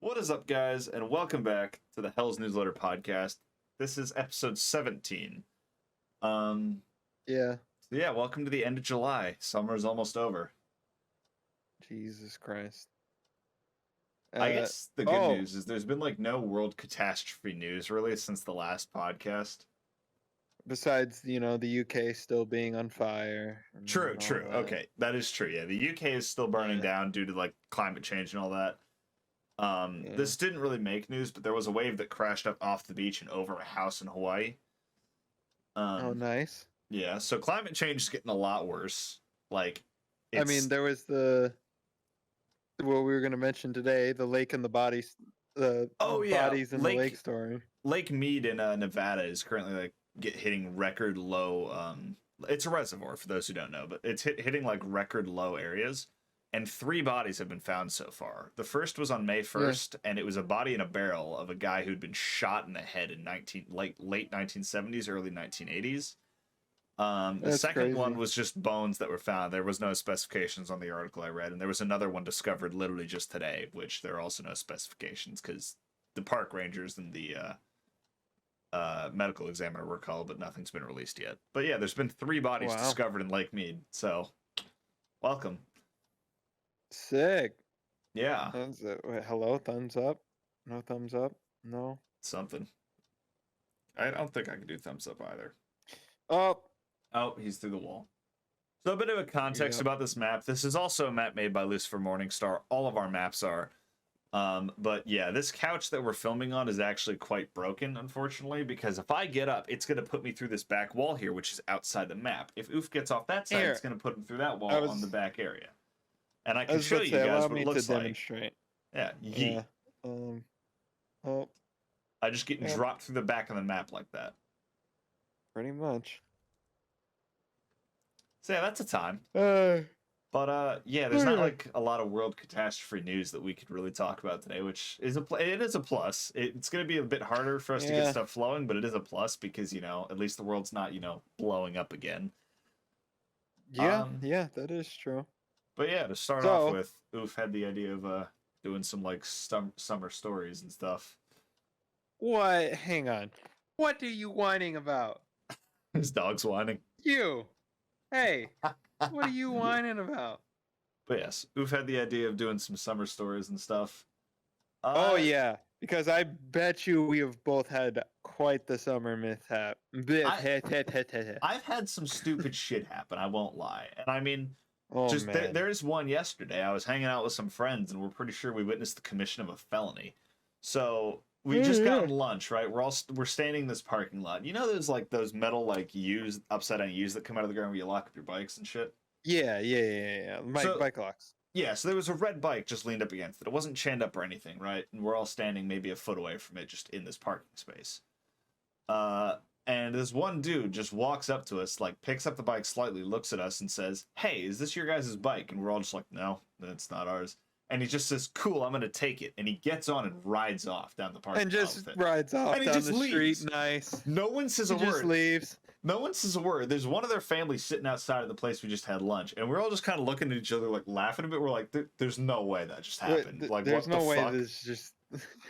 What is up, guys, and welcome back to the Hell's Newsletter podcast. This is episode 17. Yeah. So yeah, welcome to the end of July. Summer is almost over. Jesus Christ. I guess the good news is there's been like no world catastrophe news really since the last podcast. Besides, the UK still being on fire. True. Okay, that is true. Yeah, the UK is still burning down due to like climate change and all that. This didn't really make news, but there was a wave that crashed up off the beach and over a house in Hawaii. Oh, nice. Yeah, so climate change is getting a lot worse. Like, there was what we were going to mention today, the lake and the bodies, bodies in the lake story. Lake Mead in Nevada is currently hitting record low. It's a reservoir for those who don't know, but it's hitting like record low areas. And 3 bodies have been found so far. The first was on May 1st, and it was a body in a barrel of a guy who'd been shot in the head in late 1970s, early 1980s. The second one was just bones that were found. There was no specifications on the article I read, and there was another one discovered literally just today, which there are also no specifications because the park rangers and the medical examiner were called, but nothing's been released yet. But yeah, there's been 3 bodies discovered in Lake Mead, so welcome. Sick. Yeah. Wait, hello, thumbs up? No thumbs up? No? Something. I don't think I can do thumbs up either. Oh, he's through the wall. So a bit of a context about this map. This is also a map made by Lucifer Morningstar. All of our maps are. But yeah, this couch that we're filming on is actually quite broken, unfortunately, because if I get up, it's going to put me through this back wall here, which is outside the map. If Oof gets off that side, it's going to put him through that wall on the back area. And I can show you guys what it looks like. Yeah, yeet. I just get dropped through the back of the map like that. Pretty much. So yeah, that's a time. But yeah, there's not like a lot of world catastrophe news that we could really talk about today, which is it is a plus. It's going to be a bit harder for us to get stuff flowing, but it is a plus because at least the world's not blowing up again. Yeah, that is true. But yeah, to start off with, Oof had the idea of doing some like summer stories and stuff. What? Hang on. What are you whining about? His dog's whining. You. Hey, what are you whining about? But yes, Oof had the idea of doing some summer stories and stuff. Oh yeah, because I bet you we have both had quite the summer mishap. I've had some stupid shit happen, I won't lie. And I mean, there's one yesterday. I was hanging out with some friends, and we're pretty sure we witnessed the commission of a felony. So we just got lunch, right? We're standing in this parking lot. You know, there's like those metal upside down U's that come out of the ground where you lock up your bikes and shit. Yeah. Bike locks. Yeah, so there was a red bike just leaned up against it. It wasn't chained up or anything, right? And we're all standing maybe a foot away from it, just in this parking space. And this one dude just walks up to us, like picks up the bike slightly, looks at us and says, "Hey, is this your guys' bike?" And we're all just like, "No, that's not ours." And he just says, "Cool, I'm going to take it." And he gets on and rides off down the parking lot. And just rides off down the street. Nice. No one says a word. He just leaves. No one says a word. There's one of their family sitting outside of the place we just had lunch. And we're all just kind of looking at each other, like laughing a bit. We're like, there's no way that just happened. Like, there's what the fuck? This just...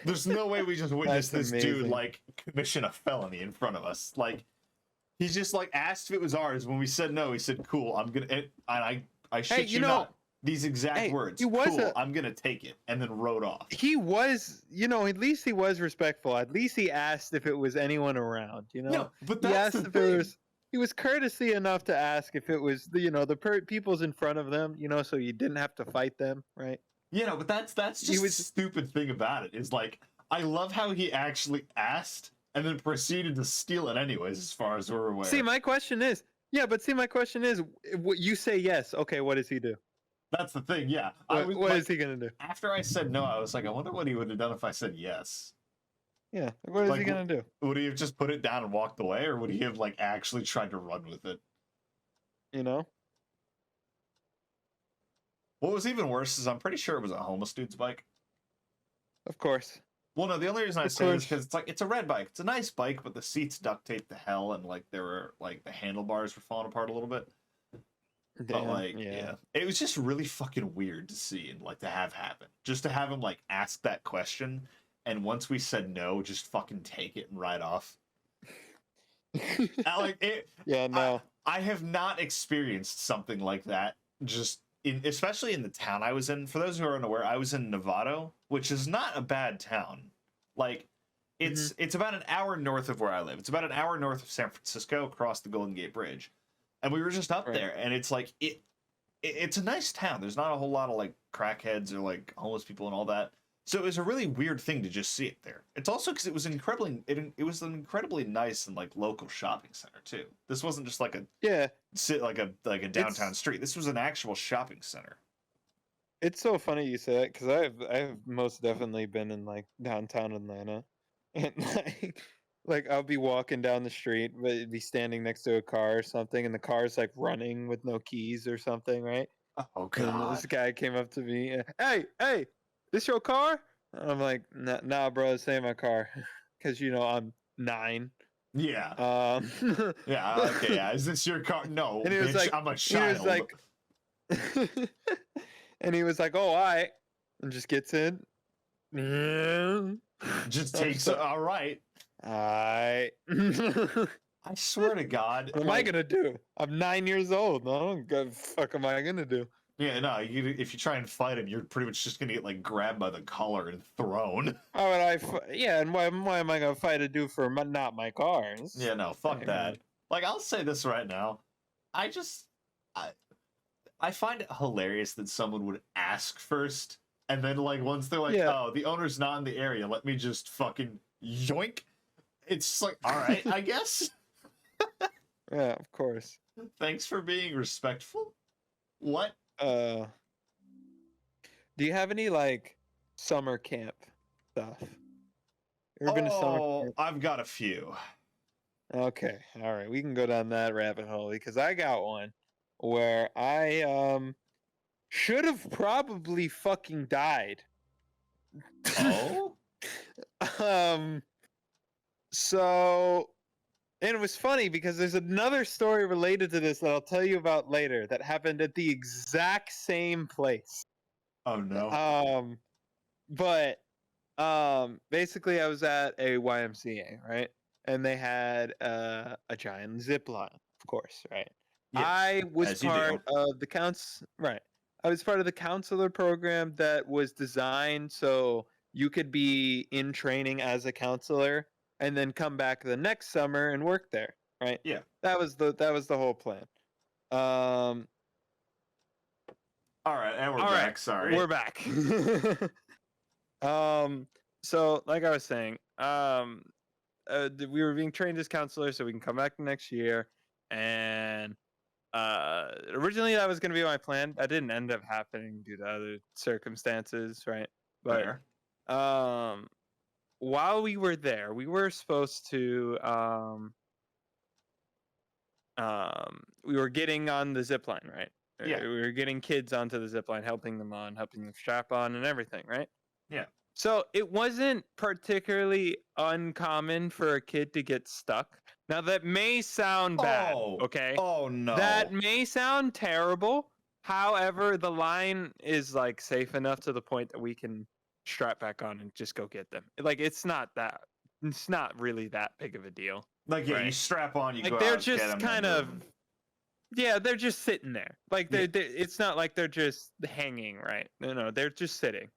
There's no way we just witnessed this dude, like, commission a felony in front of us. Like, he just, like, asked if it was ours. When we said no, he said, "Cool, I'm going to..." And I shit you not. These exact words. "Cool, I'm going to take it," and then rode off. He was, at least he was respectful. At least he asked if it was anyone around, No, but that's the thing. He was courtesy enough to ask if it was, the people's in front of them, so you didn't have to fight them, right? Yeah, but that's just the stupid thing about it, is like, I love how he actually asked and then proceeded to steal it anyways, as far as we're aware. My question is, you say yes, okay, what does he do? That's the thing, yeah. What is he going to do? After I said no, I was like, I wonder what he would have done if I said yes. Yeah, what is he going to do? Would he have just put it down and walked away, or would he have, like, actually tried to run with it? What was even worse is I'm pretty sure it was a homeless dude's bike. Of course. Well, no, the only reason I say this is because it's a red bike. It's a nice bike, but the seats duct taped to hell, and, like, the handlebars were falling apart a little bit. But Damn. like, Yeah. yeah, it was just really fucking weird to see and like to have happen. Just to have him like ask that question, and once we said no, just fucking take it and ride off. Like it. Yeah. No. I have not experienced something like that. Just in, especially in the town I was in. For those who are unaware, I was in Novato, which is not a bad town. Like, it's about an hour north of where I live. It's about an hour north of San Francisco, across the Golden Gate Bridge, and we were just up Right. there, and it's like it's a nice town. There's not a whole lot of like crackheads or like homeless people and all that. So it was a really weird thing to just see it there. It's also because it was it was an incredibly nice and like local shopping center too. This wasn't just like a Yeah. like a downtown street. This was an actual shopping center. It's so funny you say that because I've most definitely been in like downtown Atlanta, and like I'll be walking down the street, but be standing next to a car or something, and the car's like running with no keys or something, right? Oh And god. this guy came up to me, hey, this your car? And I'm like, nah, bro, this ain't my car, because I'm 9. Yeah. Um, Yeah. Okay. Yeah. Is this your car? No, and he was bitch. like, I'm a he child. was like, and he was like, oh, all right, and just gets in. Yeah. Just I'm takes. so- All right. I. I swear to God. What am I gonna do? I'm 9 years old. No, what the fuck am I gonna do? Yeah, no. If you try and fight him, you're pretty much just gonna get like grabbed by the collar and thrown. How would I? Yeah, and why am I gonna fight a dude for not my cars? Yeah, no. Fuck that. Like, I'll say this right now. I just, I find it hilarious that someone would ask first, and then like once they're like, Yeah. "Oh, the owner's not in the area. Let me just fucking yoink." It's just like, all right, I guess. Yeah, of course. Thanks for being respectful. What? Do you have any like summer camp stuff? You ever been to summer Oh, camp? I've got a few. Okay, all right, we can go down that rabbit hole because I got one where I should have probably fucking died. Oh, So, and it was funny because there's another story related to this that I'll tell you about later that happened at the exact same place. oh no. But basically I was at a YMCA, right? And they had a giant zip line, of course, right? Yes, I was as you part do. of the right. I was part of the counselor program that was designed so you could be in training as a counselor and then come back the next summer and work there, right? Yeah. That was the whole plan. All right, and we're All back. right, Sorry. we're back. So like I was saying, we were being trained as counselors so we can come back next year, and originally that was going to be my plan. That didn't end up happening due to other circumstances, right? But Fair. while we were there, we were supposed to we were getting on the zip line, right? Yeah. We were getting kids onto the zip line, helping them strap on and everything, right? Yeah. So it wasn't particularly uncommon for a kid to get stuck. Now that may sound bad, okay? Oh no. That may sound terrible. However, the line is like safe enough to the point that we can strap back on and just go get them. Like it's not really that big of a deal. Like, yeah, right? you strap on, you Like go they're out, just get 'em, kind and of move 'em. yeah, they're just sitting there. Like it's not like they're just hanging, right? No, they're just sitting.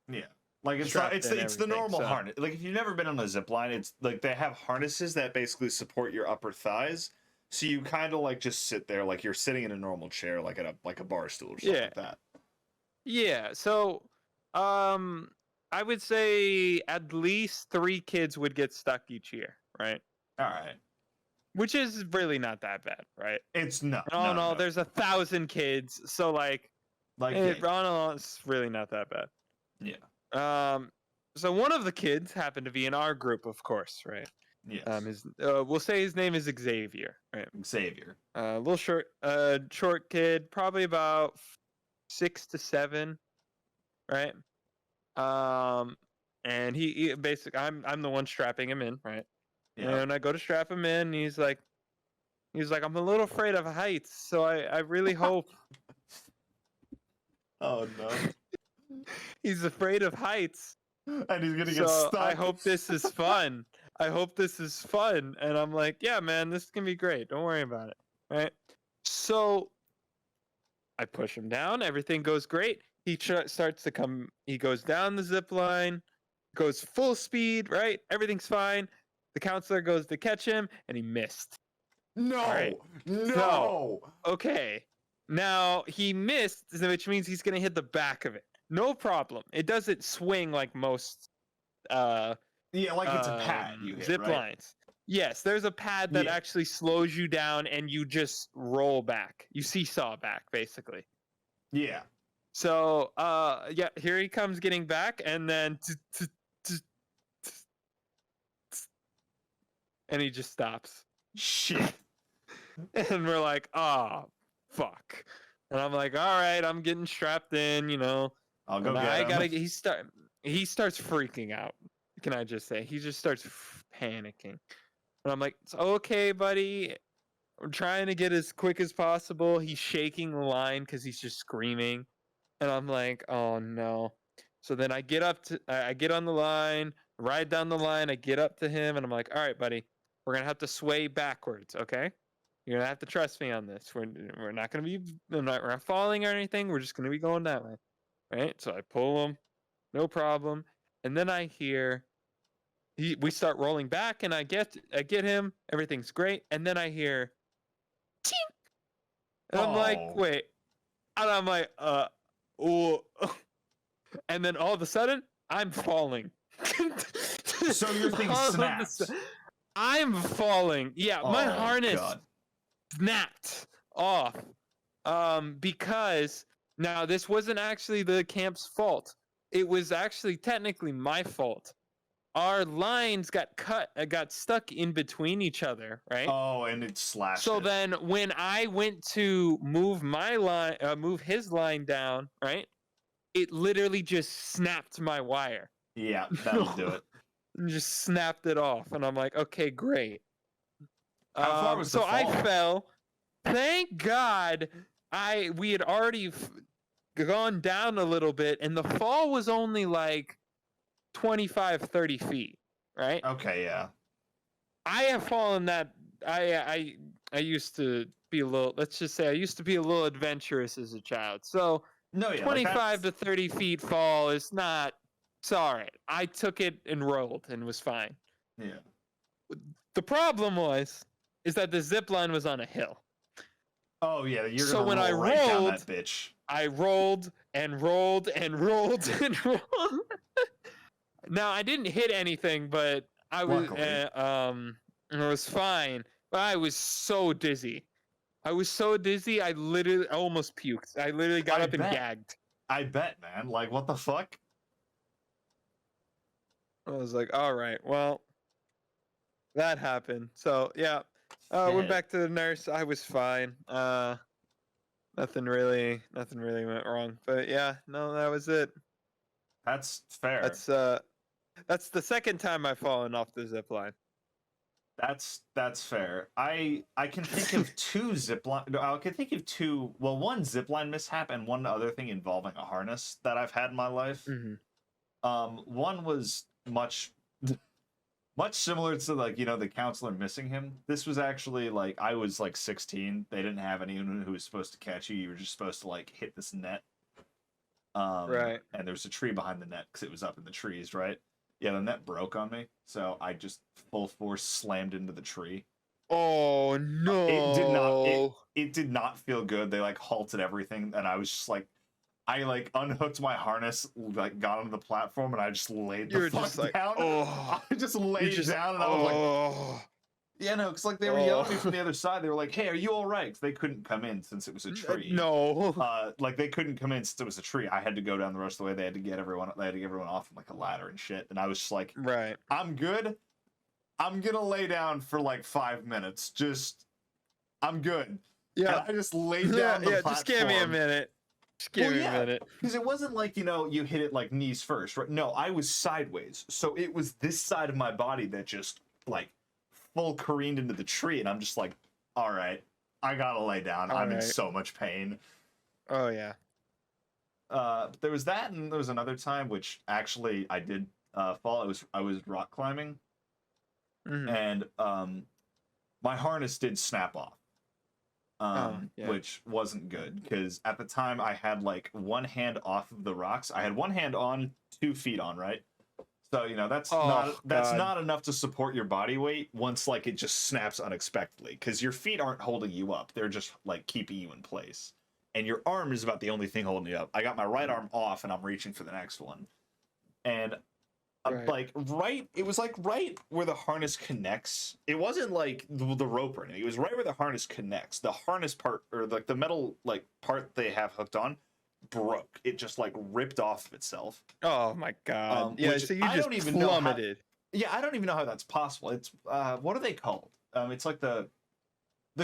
Yeah. Like it's Strapped not, in it's the everything, normal so- harness. Like if you've never been on a zip line, it's like they have harnesses that basically support your upper thighs. So you kind of like just sit there like you're sitting in a normal chair, like at a bar stool or something like that. Yeah. So, I would say at least 3 kids would get stuck each year, right? All right. Which is really not that bad, right? It's no. No, there's 1,000 kids, so like Like it's really not that bad. yeah. So one of the kids happened to be in our group, of course, right? Yes. We'll say his name is Xavier, right? Xavier. Little short kid, probably about 6 to 7, right? And he basically, I'm the one strapping him in, right? Yeah. And I go to strap him in, and he's like, He was like, I'm a little afraid of heights, so I really hope. Oh no. He's afraid of heights. And he's gonna get So stuck. I hope this is fun. I hope this is fun. And I'm like, yeah, man, this is gonna be great. Don't worry about it. Right. So I push him down. Everything goes great. He starts to come. He goes down the zip line, goes full speed. Right. Everything's fine. The counselor goes to catch him, and he missed. No. Right. No. Okay. Now he missed, which means he's gonna hit the back of it. No problem. It doesn't swing like most Yeah, like it's a pad you hit, zip right? lines. Yes, there's a pad that Yeah. actually slows you down and you just roll back. You seesaw back, basically. Yeah. So yeah, here he comes getting back, and then and he just stops. Shit. And we're like, oh fuck. And I'm like, all right, I'm getting strapped in, you know. I'll go And get I him. gotta. He starts freaking out. Can I just say? He just starts panicking. And I'm like, it's okay, buddy. I'm trying to get as quick as possible. He's shaking the line because he's just screaming. And I'm like, oh no. So then I get on the line, ride down the line. I get up to him, and I'm like, all right, buddy, we're gonna have to sway backwards, okay? You're gonna have to trust me on this. We're not gonna be we're not falling or anything. We're just gonna be going that way, right? So I pull him, no problem. And then I hear we start rolling back, and I get him. Everything's great, and then I hear, tink, and I'm like, Oh. wait, and I'm like, oh, and then all of a sudden I'm falling. So your thing All of a snaps. sudden, I'm falling. Yeah, my Oh, harness God. snapped off. Because now this wasn't actually the camp's fault. It was actually technically my fault. Our lines got stuck in between each other, right? Oh, and it slashed. So it. then when I went to move my line, move his line down, right? It literally just snapped my wire. Yeah, that'll do it. And just snapped it off, and I'm like, okay, great. How far was the so I fall? fell. Thank God we had already gone down a little bit, and the fall was only like 25, 30 feet, right? Okay, yeah. I have fallen that I used to be a little, let's just say I used to be a little adventurous as a child. So No, yeah. 25 to 30 feet fall is not, it's all right. I took it and rolled and was fine. Yeah. The problem is that the zip line was on a hill. Oh yeah, you're So gonna when I roll right down rolled, that bitch. I rolled and rolled and rolled and rolled. Now I didn't hit anything, but I was it was fine. But I was so dizzy. I literally almost puked. I literally got up and gagged. I bet, man. Like, what the fuck? I was like, all right, well, that happened. So yeah, went back to the nurse. I was fine. Nothing really went wrong. But yeah, no, that was it. That's fair. That's the second time I've fallen off the zip line. That's fair. I can think of two zipline. No, I can think of two. Well, one zipline mishap and one other thing involving a harness that I've had in my life. Mm-hmm. One was much similar to, like, you know, the counselor missing him. This was actually like I was like 16. They didn't have anyone who was supposed to catch you. You were just supposed to like hit this net. Right. And there was a tree behind the net because it was up in the trees, right? Yeah, the net broke on me, so I just full force slammed into the tree. Oh no! It did not feel good. They like halted everything, and I was just like, I like unhooked my harness, like got onto the platform, and I just laid the fuck down. Oh. I just laid down, and I was like, yeah, no, because like they were yelling at me from the other side. They were like, "Hey, are you all right?" 'Cause they couldn't come in since it was a tree. No. Like they couldn't come in since it was a tree. I had to go down the rest of the way. They had to get everyone off on like a ladder and shit. And I was just like, right, I'm good. I'm gonna lay down for like 5 minutes. Just, I'm good. Yeah. And I just laid down. The just give me a minute. Just give me a minute. Because it wasn't like, you know, you hit it like knees first, right? No, I was sideways. So it was this side of my body that just like full careened into the tree, and I'm just like, all right, I gotta lay down. All I'm in right. so much pain. Oh yeah. There was that, and there was another time which actually I did fall. I was rock climbing, Hmm. and my harness did snap off, Oh yeah. which wasn't good because at the time I had like one hand off of the rocks. I had one hand on, 2 feet on, right? So Oh that's God. not enough to support your body weight once like it just snaps unexpectedly because your feet aren't holding you up; they're just like keeping you in place, and your arm is about the only thing holding you up. I got my right arm off and I'm reaching for the next one, and Right. like right, it was like right where the harness connects. It wasn't like the rope or anything. It was right where the harness connects. The harness part or like the metal like part they have hooked on broke. It just like ripped off of itself. Oh my God. Yeah. Which So you I just don't even know how. plummeted. Yeah, I don't even know how that's possible. It's what are they called? It's like the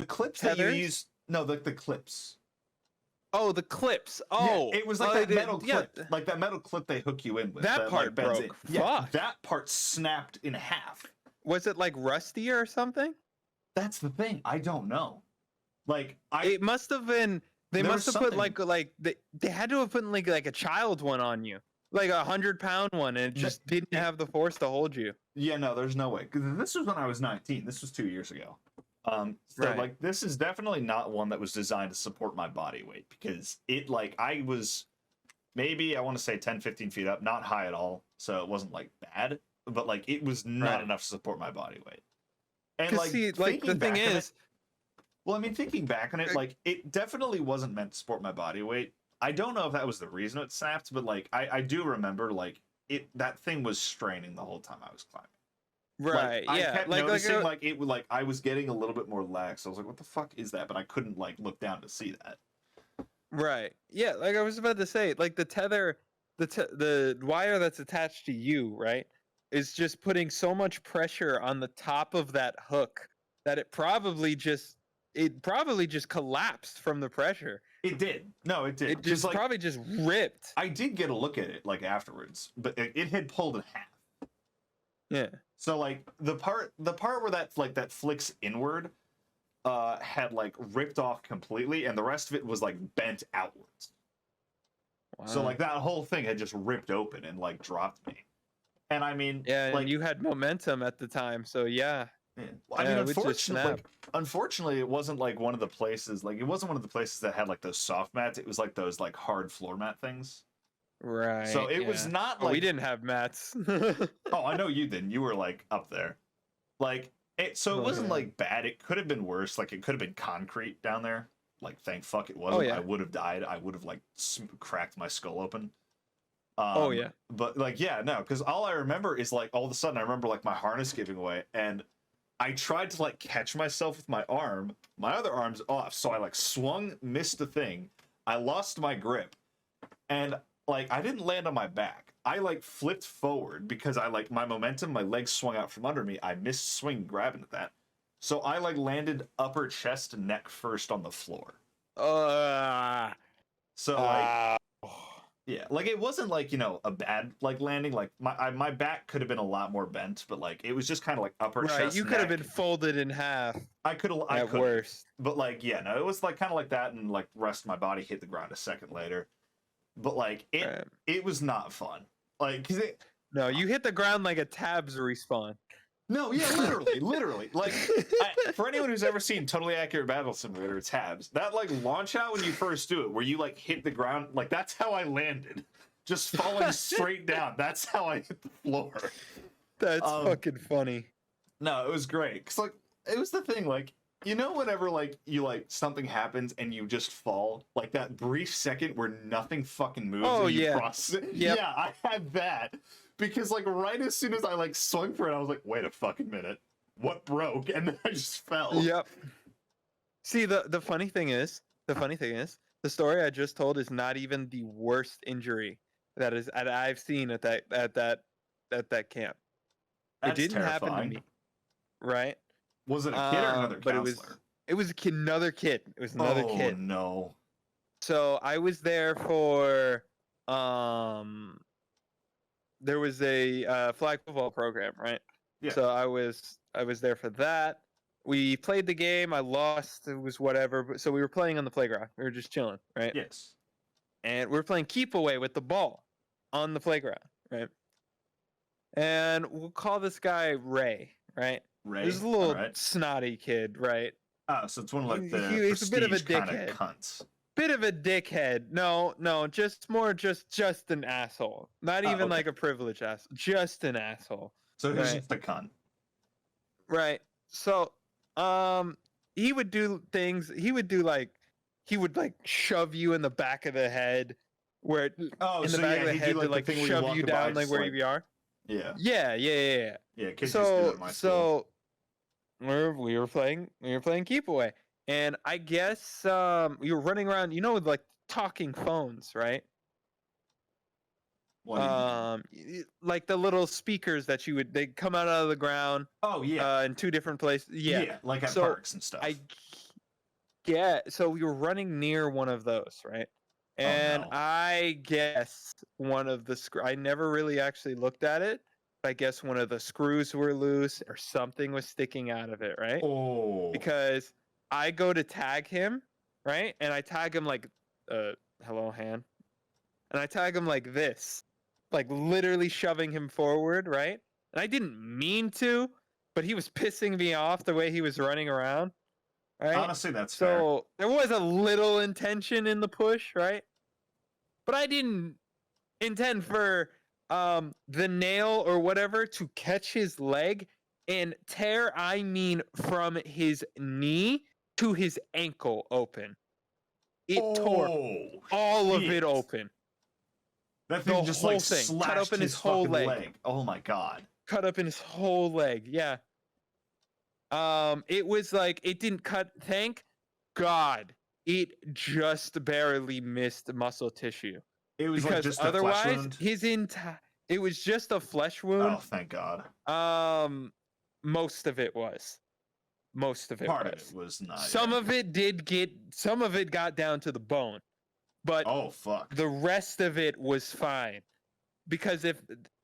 clips that you Tethers? use. No, the clips. Oh, the clips. Yeah, Oh, it was like oh, that metal yeah. clip, like that metal clip they hook you in with That that like part bends in. broke. Yeah, Fuck. that part snapped in half. Was it like rusty or something? That's the thing. I don't know. Like It must have been. They there must was have put something. like they had to have put like a child one on you, like 100-pound one, and it just didn't have the force to hold you. Yeah, no, there's no way. Because this was when I was 19. This was 2 years ago. So Right. like this is definitely not one that was designed to support my body weight because it like I was maybe I want to say 10, 15 feet up, not high at all. So it wasn't like bad, but like it was not Right. enough to support my body weight. And Because like see, like the thinking thing back on it, is, well, I mean, thinking back on it, like it definitely wasn't meant to support my body weight. I don't know if that was the reason it snapped, but like I do remember like that thing was straining the whole time I was climbing. Like right? I Yeah. kept Like noticing like it would like I was getting a little bit more lax. I was like, what the fuck is that? But I couldn't like look down to see that. right. Yeah. Like I was about to say, like the tether, the wire that's attached to you, right, is just putting so much pressure on the top of that hook that it probably just collapsed from the pressure. It did. No, it did. It Because just like probably just ripped. I did get a look at it like afterwards, but it had pulled in half. Yeah. So like the part where that flicks inward had like ripped off completely and the rest of it was like bent outwards. So Wow. like that whole thing had just ripped open and like dropped me. And I mean Yeah, and like you had momentum at the time, so yeah. yeah. I mean Yeah, it would just snap. unfortunately it wasn't like one of the places like it wasn't one of the places that had like those soft mats. It was like those like hard floor mat things. So Right. it was Yeah. not Oh, we like didn't have mats. oh, I know you didn't. You were like up there. Like so it Oh wasn't yeah. like bad. It could have been worse. Like it could have been concrete down there. Like thank fuck it Oh wasn't. I yeah. would have died. I would have like cracked my skull open. Oh yeah. But like yeah, no, because all I remember is like all of a sudden I remember like my harness giving away, and I tried to like catch myself with my arm. My other arm's off, so I like swung, missed the thing. I lost my grip, and like I didn't land on my back. I like flipped forward because I like my momentum, my legs swung out from under me. I missed swing grabbing at that. So I like landed upper chest neck first on the floor. Uh, So like uh, yeah, like it wasn't like, a bad like landing. Like my back could have been a lot more bent, but like it was just kind of like upper right. chest You could have neck. been folded in half I at could have. worst. But like yeah, no, it was like kind of like that and like the rest of my body hit the ground a second later. But like Right. it was not fun. Like cuz it No, you hit the ground like a tabs respawn. no, yeah, literally. Like, for anyone who's ever seen Totally Accurate Battle Simulator, tabs that like launch out when you first do it, where you like hit the ground, like that's how I landed, just falling straight down. That's how I hit the floor. That's Um, fucking funny. No, it was great because like it was the thing, like whenever like you like something happens and you just fall, like that brief second where nothing fucking moves Oh and you yeah. cross it. Yep. Yeah, I had that because like right as soon as I like swung for it, I was like, wait a fucking minute, what broke? And then I just fell. Yep. See, the funny thing is, the story I just told is not even the worst injury that I've seen at that camp. It That's didn't happen to terrifying. me, right? Was it a kid or another But counselor? it was another kid. It was another Oh kid. no. So I was there for um there was a flag football program, right? Yeah. So I was there for that. we played the game. I lost. It was whatever. But so we were playing on the playground. We were just chilling, right? Yes. And we were playing keep away with the ball on the playground, right? And we'll call this guy Ray, right? Ray. He's a little Alright. snotty kid, right? Oh, so it's one of like He's the a bit of a prestige kind dickhead. of cunts. Bit of a dickhead. No, just more just an asshole. Not even okay. like a privileged asshole. Just an asshole. So he's Right. just a cunt. Right. So, he would do things. He would like shove you in the back of the head, where in the back of the head to like shove you down like where you are. Yeah. Yeah. Yeah. Kids used to do it in my school. we were playing keep away, and I guess we were running around. You know, with like talking phones, right? What do you mean? Like the little speakers that they come out of the ground. Oh yeah. In two different places. Yeah. Like at parks and stuff. So we were running near one of those, right? And no. I guess one of the I never really actually looked at it. But I guess one of the screws were loose or something was sticking out of it, right? Oh. Because I go to tag him, right? And I tag him like, hello, Han. And I tag him like this, like literally shoving him forward, right? And I didn't mean to, but he was pissing me off the way he was running around, right? Honestly, that's fair. So there was a little intention in the push, right? But I didn't intend for the nail or whatever to catch his leg and tear, I mean, from his knee to his ankle open. It tore all of it open. That thing just like slashed cut open his whole leg. Oh my god. Cut open his whole leg. Yeah. It was like it didn't cut. Thank God, it just barely missed muscle tissue. It was because like just otherwise, a flesh wound. his entire. It was just a flesh wound. Oh, thank God. Most of it was. Part of it was not. Some of it got down to the bone, but oh fuck, the rest of it was fine. Because if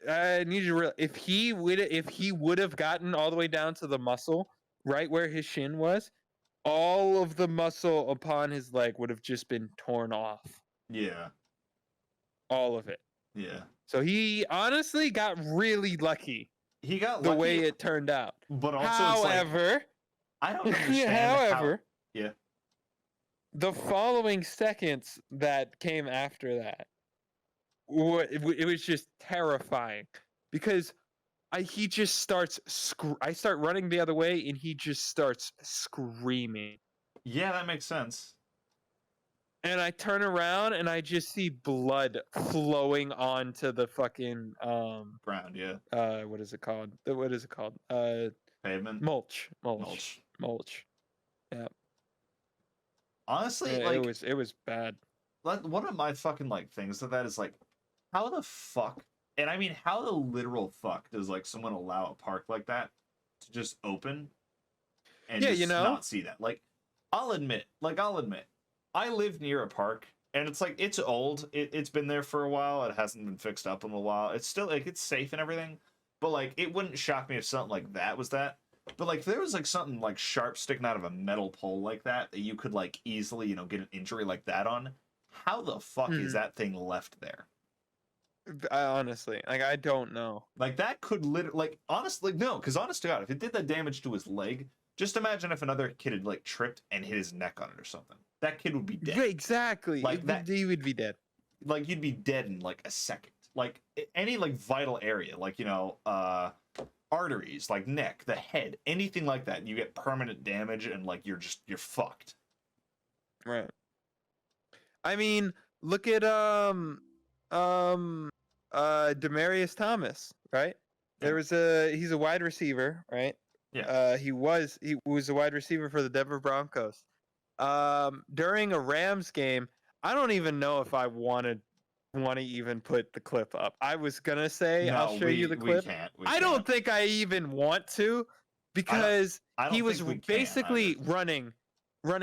I need you to realize, if he would have gotten all the way down to the muscle, right where his shin was, all of the muscle upon his leg would have just been torn off. Yeah. All of it. Yeah. So he honestly got really lucky. He got the lucky, way it turned out. But also, however, it's like, I don't understand. Yeah. The following seconds that came after that, it was just terrifying because he just starts. I start running the other way, and he just starts screaming. Yeah, that makes sense. And I turn around and I just see blood flowing onto the fucking ground. Yeah. What is it called? Pavement. Mulch. Yeah. Honestly, it was bad. One of my fucking like things to that is like, how the fuck, and I mean, how the literal fuck does like someone allow a park like that to just open and just not see that? Like, I'll admit, I live near a park, and it's like, it's old. It's been there for a while. It hasn't been fixed up in a while. It's still, like, it's safe and everything. But, like, it wouldn't shock me if something like that was that. But, like, if there was, like, something, like, sharp sticking out of a metal pole like that you could, like, easily, get an injury like that on, how the fuck is that thing left there? Honestly, like, I don't know. Like, that could literally, honestly, no, because honest to God, if it did that damage to his leg, just imagine if another kid had, like, tripped and hit his neck on it or something. That kid would be dead. Exactly. Like he would be dead. Like, you'd be dead in, like, a second. Like, any, like, vital area, like, arteries, like neck, the head, anything like that, you get permanent damage and, like, you're fucked. Right. I mean, look at, Demaryius Thomas, right? Yeah. He's a wide receiver, right? Yeah. He was a wide receiver for the Denver Broncos. During a Rams game, I don't even know if I want to even put the clip up. I was gonna say I'll show you the clip. I don't think I even want to, because he was basically running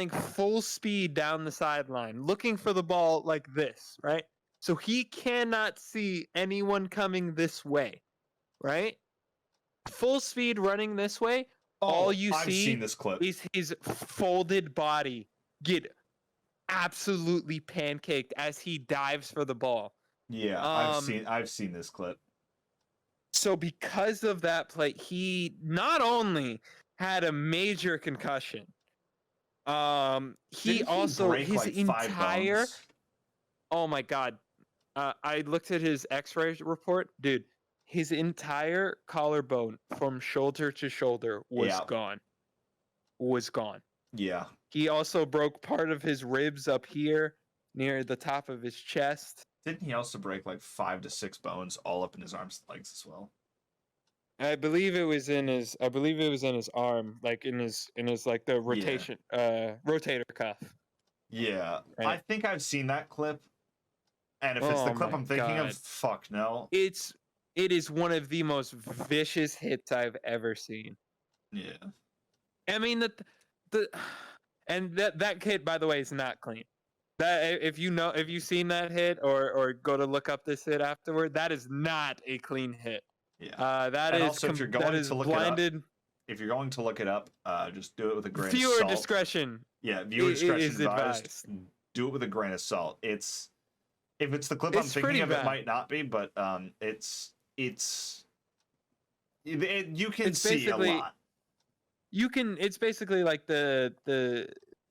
full speed down the sideline, looking for the ball like this, right? So he cannot see anyone coming this way, right? Full speed running this way, all you I've see seen this clip. is his folded body get absolutely pancaked as he dives for the ball. Yeah, Um, I've seen this clip. So because of that play, he not only had a major concussion, he Didn't he also break his like 5 entire bones? oh my god. I looked at his x-ray report, dude. His entire collarbone from shoulder to shoulder was Yeah. gone. Was gone. Yeah. He also broke part of his ribs up here near the top of his chest. Didn't he also break like 5 to 6 bones all up in his arms and legs as well? I believe it was in his arm, like in his like the rotation rotator cuff. Yeah. I Right. think I've seen that clip. And if it's the Oh clip my I'm thinking of, god. fuck no. It is one of the most vicious hits I've ever seen. Yeah. I mean the and that hit, by the way, is not clean. That if you've seen that hit or go to look up this hit afterward, that is not a clean hit. Yeah. That And is also, if you're that going is to look blinded. it up, just do it with a grain of Viewer salt. discretion. Yeah, viewer discretion is advised. advised. Do it with a grain of salt. If it's the clip I'm It's thinking pretty of, it bad. might not be, but you can It's see a basically lot. it's basically like the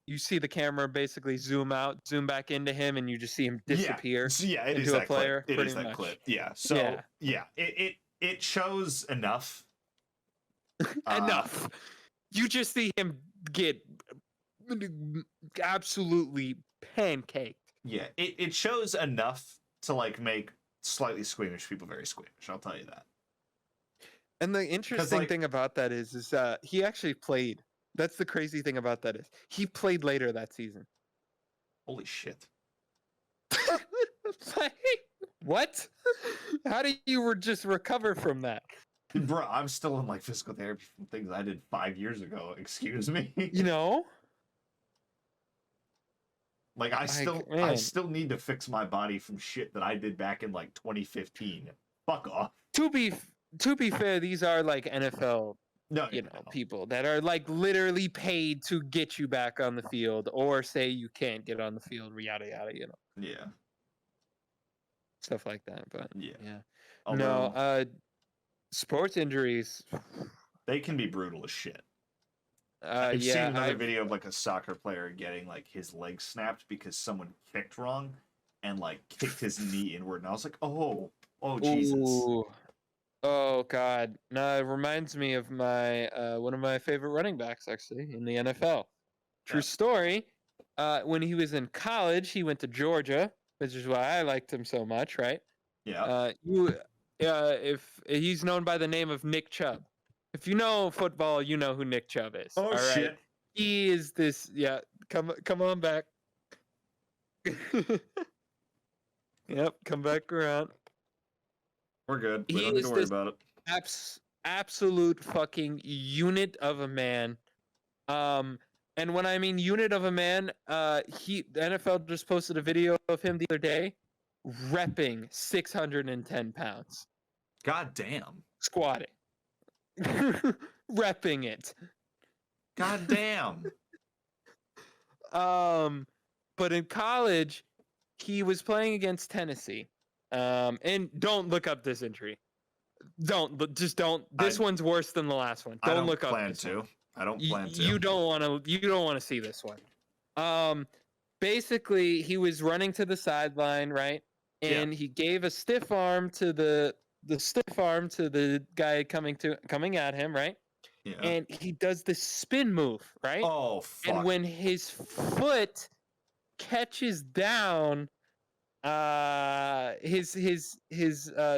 you see the camera basically zoom out, zoom back into him, and you just see him disappear Yeah, it is into a that player. clip. It pretty is that much. clip. Yeah. So yeah, it shows enough. Enough. You just see him get absolutely pancaked. Yeah, it shows enough to like make slightly squeamish people very squeamish. I'll tell you that. And the interesting thing about that is he actually played. That's the crazy thing about that is he played later that season. Holy shit. Like, what? How do you just recover from that? Bro, I'm still in like physical therapy from things I did 5 years ago. Excuse me. You know? Like I still need to fix my body from shit that I did back in like 2015. Fuck off. To be fair, these are like NFL, No, people that are like literally paid to get you back on the field or say you can't get on the field, yada yada, Yeah. stuff like that. But Yeah. Although, no, sports injuries, they can be brutal as shit. I've seen another video of like a soccer player getting like his leg snapped because someone kicked wrong and like kicked his knee inward, and I was like, oh Jesus. Ooh. Oh god. No, it reminds me of my one of my favorite running backs actually in the NFL. True story. When he was in college, he went to Georgia, which is why I liked him so much, right? Yeah. If he's known by the name of Nick Chubb. If you know football, you know who Nick Chubb is. Oh, all right? shit. He is this. Yeah, come on back. Yep, come back around. We're good. We don't need to worry about it. Absolute fucking unit of a man. And when I mean unit of a man, the NFL just posted a video of him the other day, repping 610 pounds. God damn. Squatting. Repping it. God damn. But in college, he was playing against Tennessee. And don't look up this injury. Don't. This one's worse than the last one. Don't look up. I don't plan to. You don't want to see this one. Basically, he was running to the sideline, right? And he gave a stiff arm to the guy coming at him, right? Yeah. And he does this spin move, right? Oh fuck. And when his foot catches down, his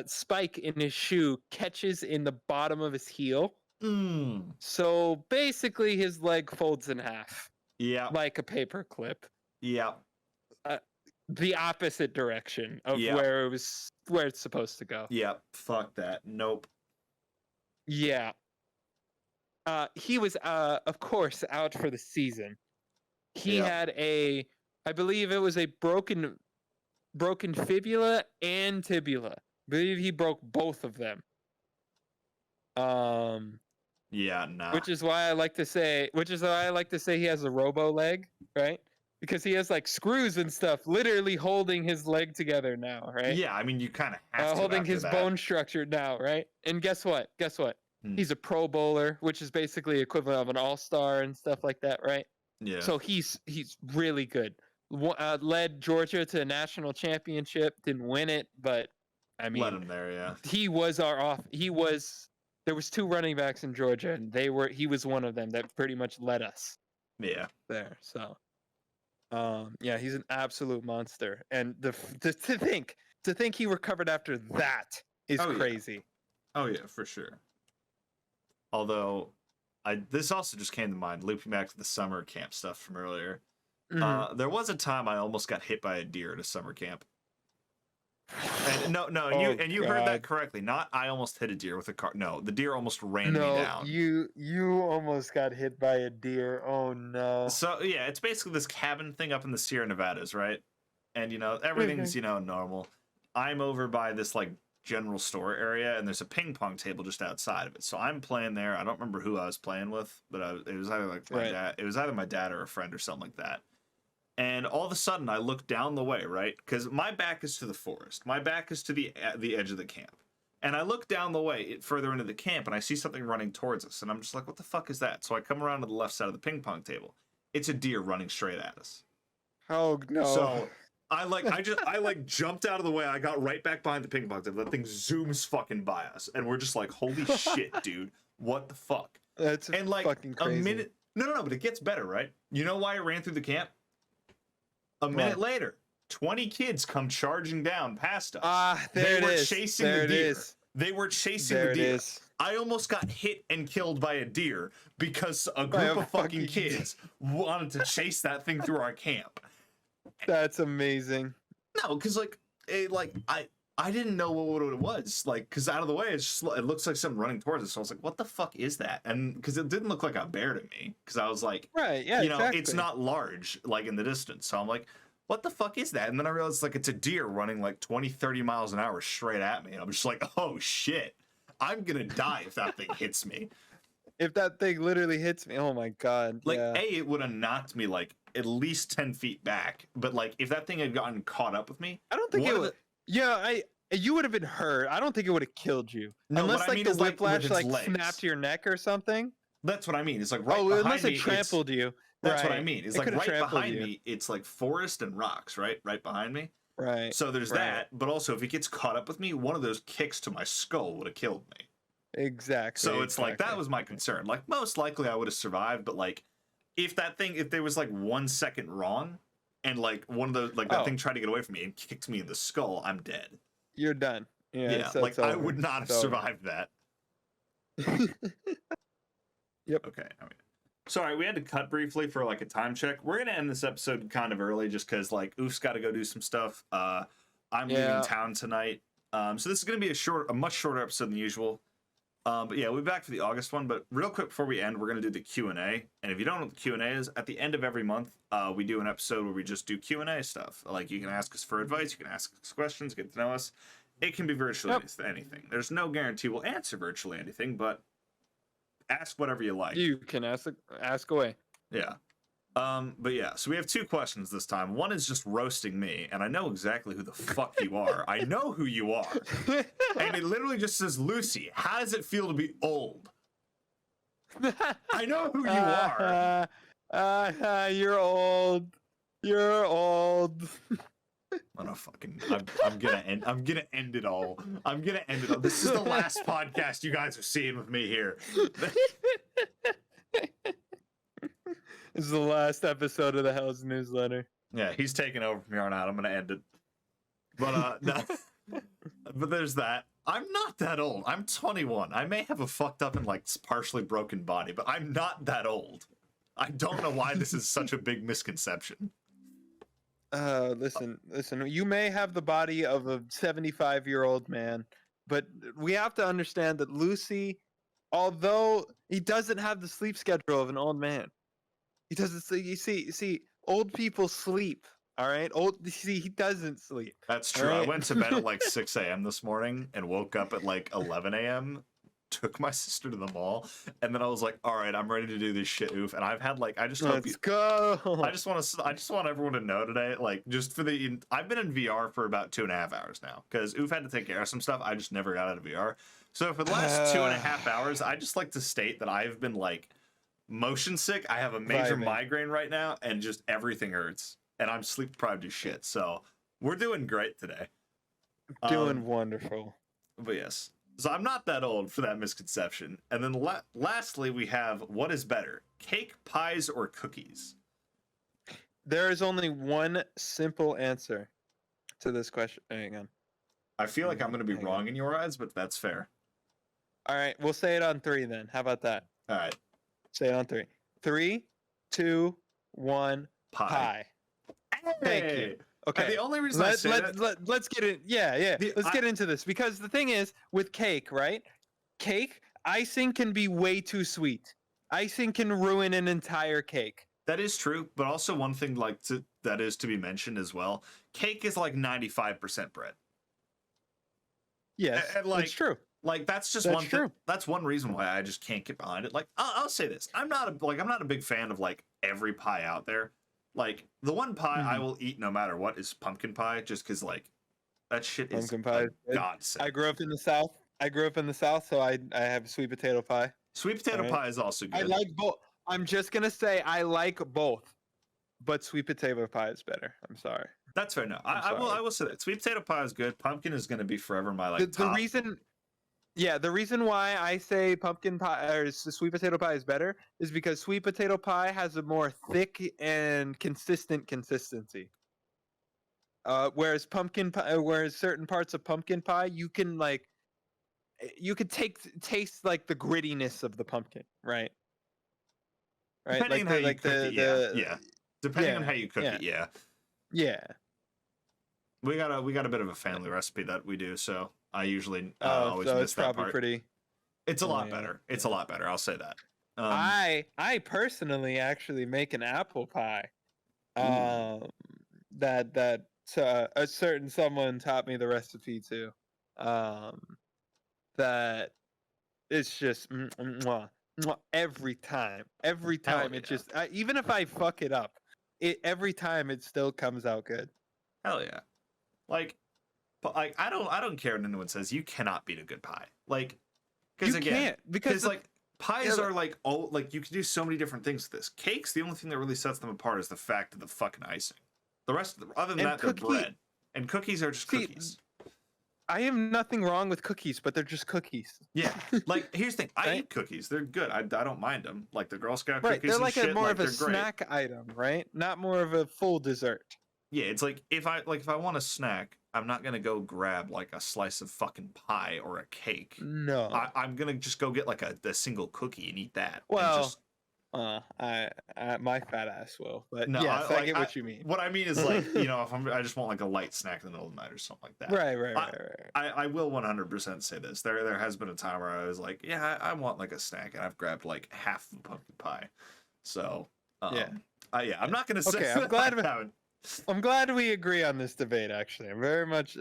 spike in his shoe catches in the bottom of his heel. So basically his leg folds in half. Yeah. Like a paper clip. Yeah. The opposite direction of where it's supposed to go. Yeah. Fuck that. Nope. Yeah. He was of course out for the season. He had I believe it was a broken fibula and tibula. I believe he broke both of them. Yeah, nah. which is why I like to say he has a robo leg, right? Because he has like screws and stuff literally holding his leg together now, right? Yeah, I mean, you kind of have to Holding after his that. bone structure now, right? And guess what? Hmm. He's a pro bowler, which is basically equivalent of an all-star and stuff like that, right? Yeah. So he's really good. Led Georgia to a national championship, didn't win it, but I Let mean, him there, yeah. he was our off. There was 2 running backs in Georgia, and he was one of them that pretty much led us Yeah. there. So, yeah, he's an absolute monster. And to think he recovered after that is Oh, yeah. crazy. Oh yeah, for sure. Although, this also just came to mind, looping back to the summer camp stuff from earlier. Mhm. There was a time I almost got hit by a deer at a summer camp. And no, Oh, you heard that God. correctly. Not I almost hit a deer with a car. No, the deer almost ran me No, down. you almost got hit by a deer. Oh no. So yeah, it's basically this cabin thing up in the Sierra Nevadas, right? And everything's normal. I'm over by this like general store area, and there's a ping pong table just outside of it. So I'm playing there. I don't remember who I was playing with, but it was either like my dad. It was either my dad or a friend or something like that. And all of a sudden, I look down the way, right? Because my back is to the forest. My back is to the edge of the camp. And I look down the way further into the camp, and I see something running towards us. And I'm just like, what the fuck is that? So I come around to the left side of the ping pong table. It's a deer running straight at us. Oh no. So I jumped out of the way. I got right back behind the ping pong table. That thing zooms fucking by us. And we're just like, holy shit, dude. What the fuck? That's And like fucking crazy. a minute. No, but it gets better, right? You know why it ran through the camp? A minute later, 20 kids come charging down past us. They were chasing the deer. They were chasing the There it deer. is. I almost got hit and killed by a deer because a group of fucking kids wanted to chase that thing through our camp. That's amazing. No, because I didn't know what it was. Like, because out of the way, it looks like something running towards us. So I was like, what the fuck is that? And because it didn't look like a bear to me. Because I was like, Right, yeah, exactly. It's not large, like in the distance. So I'm like, what the fuck is that? And then I realized like it's a deer running like 20, 30 miles an hour straight at me. And I'm just like, oh shit. I'm gonna die if that thing hits me. If that thing literally hits me, oh my god. Like, yeah. it would have knocked me like at least 10 feet back. But like, if that thing had gotten caught up with me, I don't think it would. You would have been hurt. I don't think it would have killed you. No, unless what I like mean the is, like, whiplash with its legs. snapped your neck or something. That's what I mean. It's like right unless behind me. it trampled you. That's right. what I mean. It's It like could've right trampled behind you. me. It's like forest and rocks, right behind me. Right. So there's right. that. But also, if it gets caught up with me, one of those kicks to my skull would have killed me. Exactly. So it's like that was my concern. Like most likely I would have survived, but like if there was like 1 second wrong, and like one of those that thing tried to get away from me and kicked me in the skull, I'm dead. You're done. Yeah. Like I would not have survived that. Yep. Okay. I mean, sorry, we had to cut briefly for like a time check. We're gonna end this episode kind of early just because like Oof's got to go do some stuff. I'm leaving town tonight. So this is gonna be a much shorter episode than usual. But yeah, we'll be back for the August one. But real quick before we end, we're gonna do the Q&A. And if you don't know what the Q&A is, at the end of every month, we do an episode where we just do Q&A stuff. Like you can ask us for advice, you can ask us questions, get to know us. It can be virtually anything. There's no guarantee we'll answer virtually anything, but ask whatever you like. You can ask away. Yeah. But yeah, so we have 2 questions this time. One is just roasting me, and I know exactly who the fuck you are. I know who you are. And it literally just says, Lucy, how does it feel to be old? I know who you are. You're old. You're old. I'm gonna end it all. This is the last podcast you guys are seeing with me here. This is the last episode of the Hell's Newsletter. Yeah, he's taking over from here on out. I'm gonna end it. But no, but there's that. I'm not that old. I'm 21. I may have a fucked up and like partially broken body, but I'm not that old. I don't know why this is such a big misconception. Listen. You may have the body of a 75-year-old man, but we have to understand that Lucy, although he doesn't have the sleep schedule of an old man, he doesn't sleep. You see, old people sleep. All right, he doesn't sleep. That's true. Right? I went to bed at like 6 a.m. this morning and woke up at like 11 a.m. took my sister to the mall, and then I was like, all right, I'm ready to do this shit, oof. And I've had like, I just hope Let's you, go. I just want everyone to know today, like, just for the, I've been in VR for about 2.5 hours now, because oof had to take care of some stuff. I just never got out of VR. So for the last 2.5 hours, I just like to state that I've been like motion sick. I have a major migraine right now, and just everything hurts, and I'm sleep deprived as shit. So we're doing great today. Doing wonderful. But yes, so I'm not that old for that misconception. And then lastly, we have, what is better, cake, pies, or cookies? There is only one simple answer to this question. Hang on. I feel like I'm going to be wrong in your eyes, but that's fair. All right, we'll say it on 3 then. How about that? All right. Say it on 3. 3, 2, 1. Pie. Thank you. Okay. And the only reason I say that... let's get it. Yeah. Let's get into this, because the thing is with cake, right? Cake icing can be way too sweet. Icing can ruin an entire cake. That is true, but also one thing that is to be mentioned as well. Cake is like 95% bread. Yes, and like, that's true. Like that's one thing. That's one reason why I just can't get behind it. Like I'll say this: I'm not a big fan of like every pie out there. Like the one pie I will eat no matter what is pumpkin pie, just because like that shit is pumpkin pie. godsend. I grew up in the South. So I have sweet potato pie. Sweet potato pie is also good. I like both. I'm just gonna say I like both, but sweet potato pie is better. I'm sorry. That's fair. No, I will say that sweet potato pie is good. Pumpkin is gonna be forever my like the reason. Yeah, the reason why I say pumpkin pie or sweet potato pie is better is because sweet potato pie has a more thick and consistent consistency. Whereas certain parts of pumpkin pie, you can taste like the grittiness of the pumpkin, right? Right. Depending on how you cook it, yeah. Depending on how you cook it, yeah. Yeah. We got a bit of a family recipe that we do, so I usually always so miss it's that probably part. pretty. It's a lot better. It's a lot better. I'll say that. I personally actually make an apple pie. That a certain someone taught me the recipe to. That it's just every time. It just even if I fuck it up, every time it still comes out good. Hell yeah. Like, but like I don't care what anyone says. You cannot beat a good pie. Like, because again, can't, because like pies are like like you can do so many different things with this. Cakes, the only thing that really sets them apart is the fact of the fucking icing. The rest, other than that, they're bread. And cookies are just cookies. I have nothing wrong with cookies, but they're just cookies. Yeah, like here's the thing: I eat cookies; they're good. I don't mind them. Like the Girl Scout cookies, they're like and shit, more of a snack item, right? Not more of a full dessert. Yeah, it's like if I want a snack, I'm not gonna go grab like a slice of fucking pie or a cake. No, I'm gonna just go get like a single cookie and eat that. Well, my fat ass will, but no, yes, I get what you mean. What I mean is like, you know, if I just want like a light snack in the middle of the night or something like that. Right. I will 100% say this. There has been a time where I was like, yeah, I want like a snack, and I've grabbed like half of a pumpkin pie. So I'm not gonna say. Okay, I'm glad we agree on this debate. Actually, I'm very much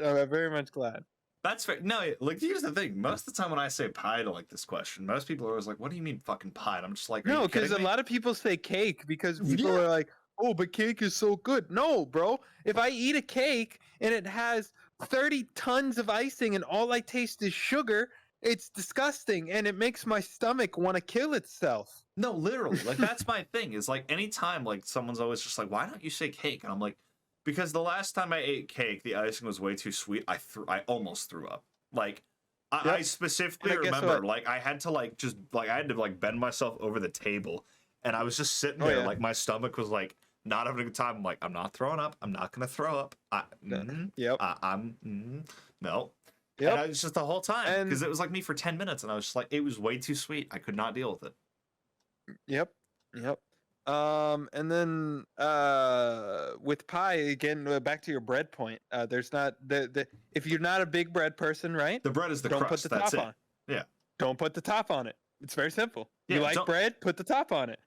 glad. That's fair. No, like here's the thing. Most of the time when I say pie to like this question, most people are always like, "What do you mean fucking pie?" And I'm just like, no, because a lot of people say cake because people are like, "Oh, but cake is so good." No, bro. If I eat a cake and it has 30 tons of icing and all I taste is sugar, it's disgusting and it makes my stomach want to kill itself. No, literally. Like that's my thing. Is like anytime like someone's always just like, "Why don't you say cake?" And I'm like, because the last time I ate cake, the icing was way too sweet. I almost threw up. Like, I specifically remember, like, I had to bend myself over the table, and I was just sitting there, like, my stomach was like not having a good time. I'm like, I'm not throwing up. I'm not gonna throw up. No. Yep. And it's just the whole time because it was like me for 10 minutes, and I was just like, it was way too sweet. I could not deal with it. Yep. And then with pie again, back to your bread point. There's not if you're not a big bread person, right? The bread is the don't crust. Put the top on. Yeah. Don't put the top on it. It's very simple. Yeah, you like bread? Put the top on it.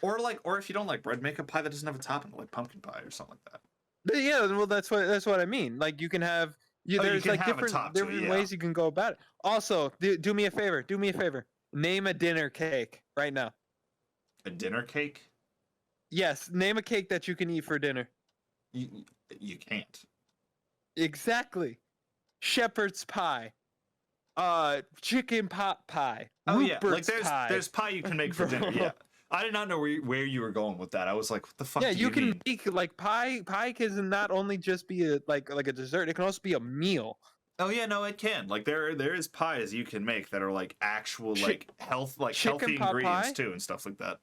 or if you don't like bread, make a pie that doesn't have a top in it, like pumpkin pie or something like that. But yeah, well, that's what I mean. Like you can have You Oh, you there's can like have a top to it, different yeah. ways you can go about it. Also, do me a favor. Do me a favor. Name a dinner cake right now. A dinner cake? Yes, name a cake that you can eat for dinner. You, you can't. Exactly. Shepherd's pie. Chicken pot pie. Oh yeah, like Rupert's pie. there's pie you can make for dinner. Bro. Yeah, I did not know where you were going with that. I was like, what the fuck Yeah, do you you can mean? make like pie. Pie can not only just be a like a dessert. It can also be a meal. Oh yeah, no, it can. Like there is pies you can make that are like actual Chick- like chicken healthy pot ingredients pie. too and stuff like that.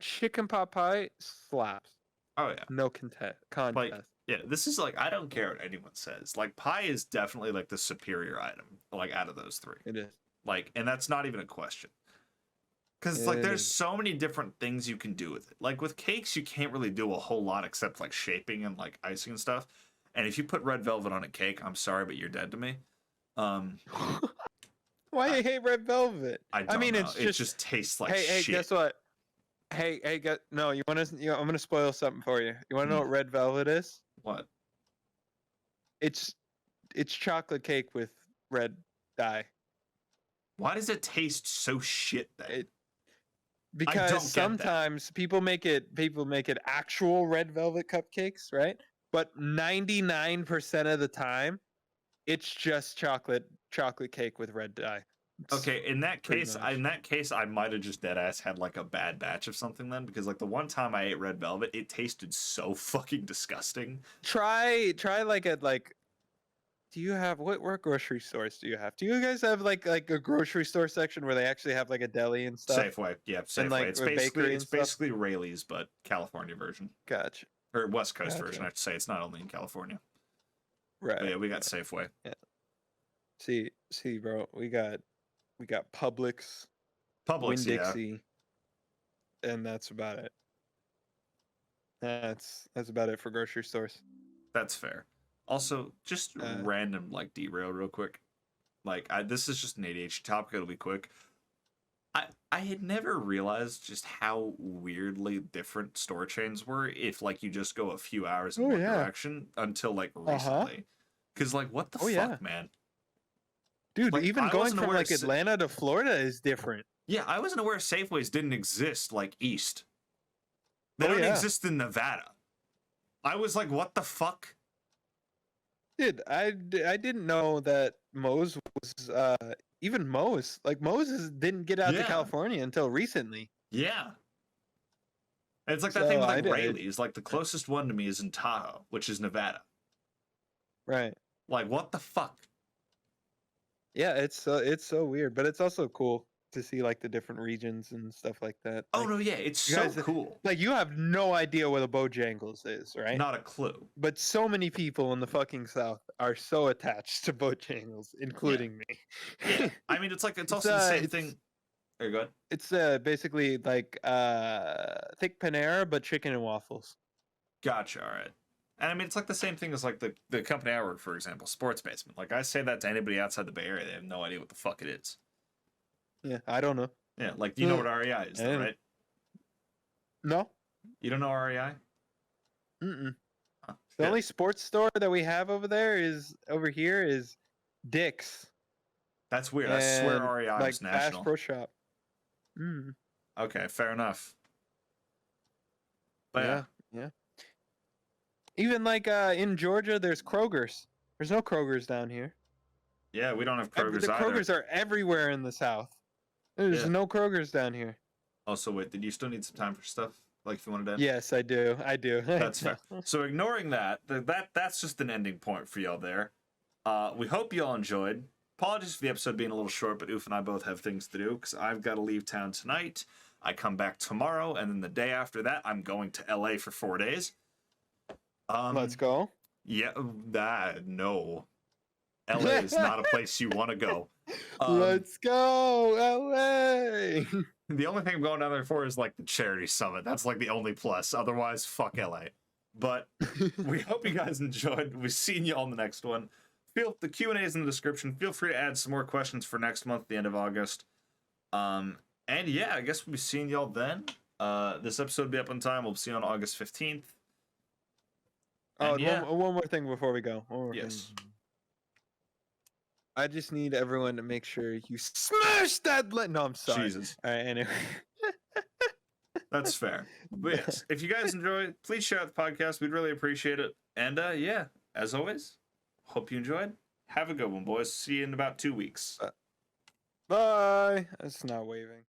Chicken pot pie slaps. Oh yeah. No contest. Like yeah, this is like I don't care what anyone says. Like pie is definitely like the superior item like out of those three. It is. Like and that's not even a question. Cuz It like there's is. so many different things you can do with it. Like with cakes you can't really do a whole lot except like shaping and like icing and stuff. And if you put red velvet on a cake, I'm sorry but you're dead to me. Why you hate red velvet? I don't mean, know. it's It just tastes like hey, shit. guess what? Hey, no, you want to? I'm gonna spoil something for you. You want to know Hmm. what red velvet is? What? It's chocolate cake with red dye. Why does it taste so shit then? It, don't get because that. sometimes people make it actual red velvet cupcakes, right? But 99% of the time, it's just chocolate cake with red dye. It's Okay, in that pretty case, much. I might have just dead ass had like a bad batch of something then, because like the one time I ate red velvet, it tasted so fucking disgusting. Try like. Do you have what grocery stores do you have? Do you guys have like a grocery store section where they actually have like a deli and stuff? Safeway, yeah, Safeway. And, like, it's a basically bakery and stuff? basically Rayleigh's but California version Gotcha. or West Coast Gotcha. version. I have to say it's not only in California. Right. But yeah, we got Safeway. See, bro, we got Publix, Publix, yeah, Winn-Dixie, and that's about it. That's about it for grocery stores. that's fair. Also, just random like derail real quick. Like this is just an ADHD topic. It'll be quick. I had never realized just how weirdly different store chains were if like you just go a few hours in one direction until like recently. Because like what the fuck, man? Dude, Like, even I going wasn't from aware like Atlanta to Florida is different. Yeah, I wasn't aware Safeways didn't exist like east. They don't exist in Nevada. I was like, what the fuck? Dude, I didn't know that Moe's was even Moe's. Like didn't get out to California until recently. Yeah. It's like that thing with like Rayleigh's. Like the closest one to me is in Tahoe, which is Nevada. Right. Like what the fuck? Yeah, it's so weird, but it's also cool to see like the different regions and stuff like that. Oh like, no, yeah, it's so cool. Like you have no idea what a Bojangles is, right? Not a clue. But so many people in the fucking South are so attached to Bojangles, including me. Yeah, I mean it's also the same thing. There you go. It's basically like thick Panera but chicken and waffles. Gotcha. All right. And I mean it's like the same thing as like the company I work for example, Sports Basement. Like I say that to anybody outside the Bay Area, they have no idea what the fuck it is. Yeah, I don't know. Yeah, like you know what REI is, though, right? No. You don't know REI? Mm-mm. The only sports store that we have over here is Dick's. That's weird. I swear REI like was national. Bass Pro Shop. Mm. Okay, fair enough. But yeah. Even like in Georgia, there's Kroger's. There's no Kroger's down here. Yeah, we don't have Kroger's The either. Kroger's are everywhere in the South. There's no Kroger's down here. Also, wait, did you still need some time for stuff? Like if you wanted to? Yes, I do. That's fair. So ignoring that's just an ending point for y'all there. We hope y'all enjoyed. Apologies for the episode being a little short, but Oof and I both have things to do because I've got to leave town tonight. I come back tomorrow, and then the day after that, I'm going to LA for 4 days. Let's go. Yeah, no. LA is not a place you want to go. Let's go, LA. The only thing I'm going down there for is like the charity summit. That's like the only plus. Otherwise, fuck LA. But we hope you guys enjoyed. We've seen you on the next one. The Q&A is in the description. Feel free to add some more questions for next month, the end of August. And yeah, I guess we'll be seeing y'all then. This episode will be up on time. We'll see you on August 15th. Oh, one more thing before we go. Yes. I just need everyone to make sure you smash that. No, I'm sorry. Jesus. All right, anyway. That's fair. But yes, if you guys enjoy, please share out the podcast. We'd really appreciate it. And yeah, as always, hope you enjoyed. Have a good one, boys. See you in about 2 weeks. Bye. It's not waving.